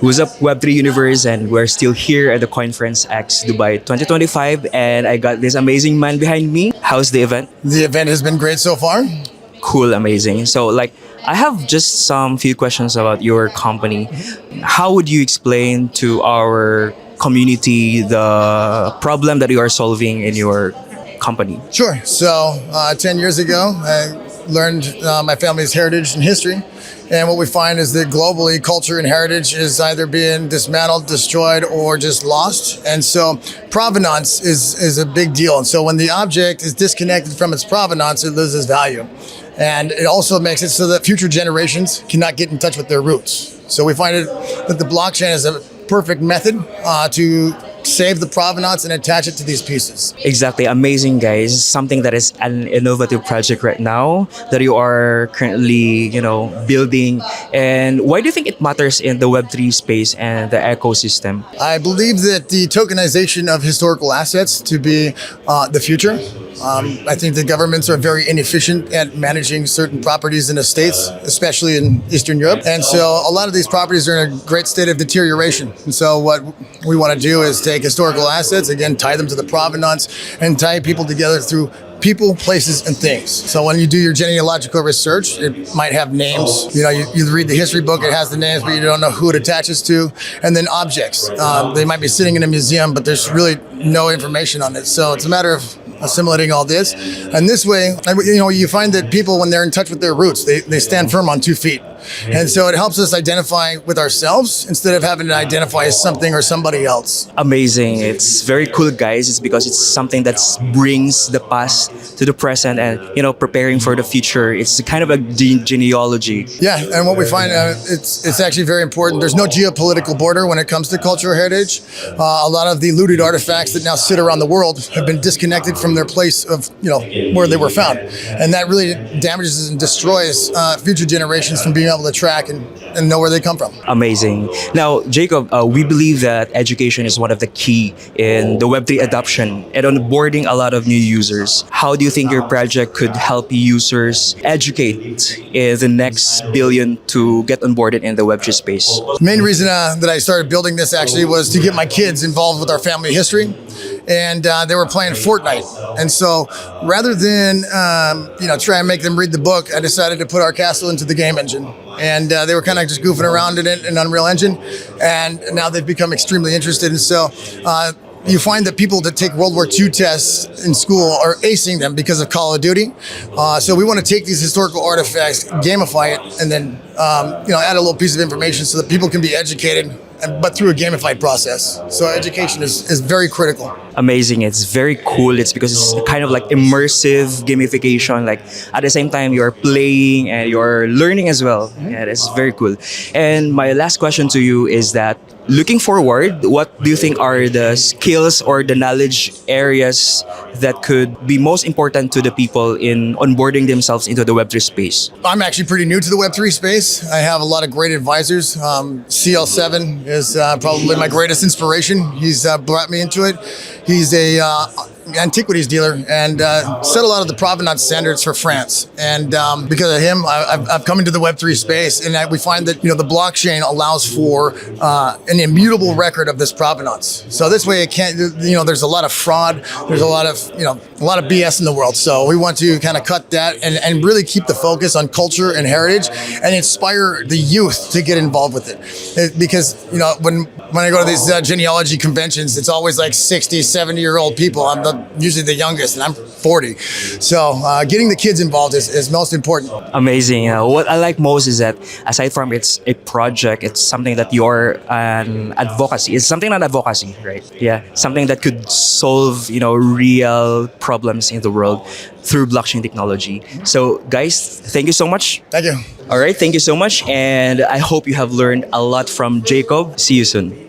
What's up, Web3 Universe? And we're still here at the CoinFerenceX Dubai 2025, and I got this amazing man behind me. How's the event? The event has been great so far. Cool, amazing. So, I have just some few questions about your company. How would you explain to our community the problem that you are solving in your company? Sure. So 10 years ago, I learned my family's heritage and history. And what we find is that globally, culture and heritage is either being dismantled, destroyed, or just lost. And so provenance is a big deal. And so when the object is disconnected from its provenance, it loses value. And it also makes it so that future generations cannot get in touch with their roots. So we find that the blockchain is a perfect method to save the provenance and attach it to these pieces. Exactly, amazing, guys. Something that is an innovative project right now that you are currently, building. And why do you think it matters in the Web3 space and the ecosystem? I believe that the tokenization of historical assets to be the future. I think the governments are very inefficient at managing certain properties in estates, especially in Eastern Europe. And so a lot of these properties are in a great state of deterioration. And so what we want to do is take historical assets, again, tie them to the provenance and tie people together through people, places, and things. So when you do your genealogical research, it might have names. You read the history book, it has the names, but you don't know who it attaches to. And then objects. They might be sitting in a museum, but there's really no information on it. So it's a matter of assimilating all this. And this way, you find that people, when they're in touch with their roots, they stand firm on 2 feet. And so it helps us identify with ourselves instead of having to identify as something or somebody else. Amazing. It's very cool, guys. It's because it's something that brings the past to the present and, preparing for the future. It's kind of a genealogy. Yeah, and what we find, it's actually very important. There's no geopolitical border when it comes to cultural heritage. A lot of the looted artifacts that now sit around the world have been disconnected from their place of, where they were found. And that really damages and destroys future generations from being able to track and know where they come from. Amazing. Now, Jacob, we believe that education is one of the key in the Web3 adoption and onboarding a lot of new users. How do you think your project could help users educate in the next billion to get onboarded in the Web3 space? The main reason that I started building this actually was to get my kids involved with our family history. And they were playing Fortnite. And so rather than, try and make them read the book, I decided to put our castle into the game engine. And they were kind of just goofing around in it in Unreal Engine. And now they've become extremely interested. And so you find that people that take World War II tests in school are acing them because of Call of Duty. So we want to take these historical artifacts, gamify it, and then add a little piece of information so that people can be educated, but through a gamified process. So education is very critical. Amazing. It's very cool. It's because it's kind of like immersive gamification. Like at the same time, you're playing and you're learning as well. Yeah, that's very cool. And my last question to you is that looking forward, what do you think are the skills or the knowledge areas that could be most important to the people in onboarding themselves into the Web3 space? I'm actually pretty new to the Web3 space. I have a lot of great advisors. CL7 is probably my greatest inspiration. He's brought me into it. He's a antiquities dealer and set a lot of the provenance standards for France. And because of him, I've come into the Web3 space, and we find that the blockchain allows for an immutable record of this provenance. So this way, it can't. There's a lot of fraud. There's a lot of BS in the world. So we want to kind of cut that and really keep the focus on culture and heritage and inspire the youth to get involved with it. Because when I go to these genealogy conventions, it's always like 60, 70-year-old people. I'm usually the youngest, and I'm 40. So getting the kids involved is most important. Amazing. What I like most is that aside from it's a project, it's something that you're an advocacy. It's something like advocacy, right? Yeah, something that could solve real problems in the world through blockchain technology. So guys, thank you so much. Thank you. All right, thank you so much, and I hope you have learned a lot from Jacob. See you soon.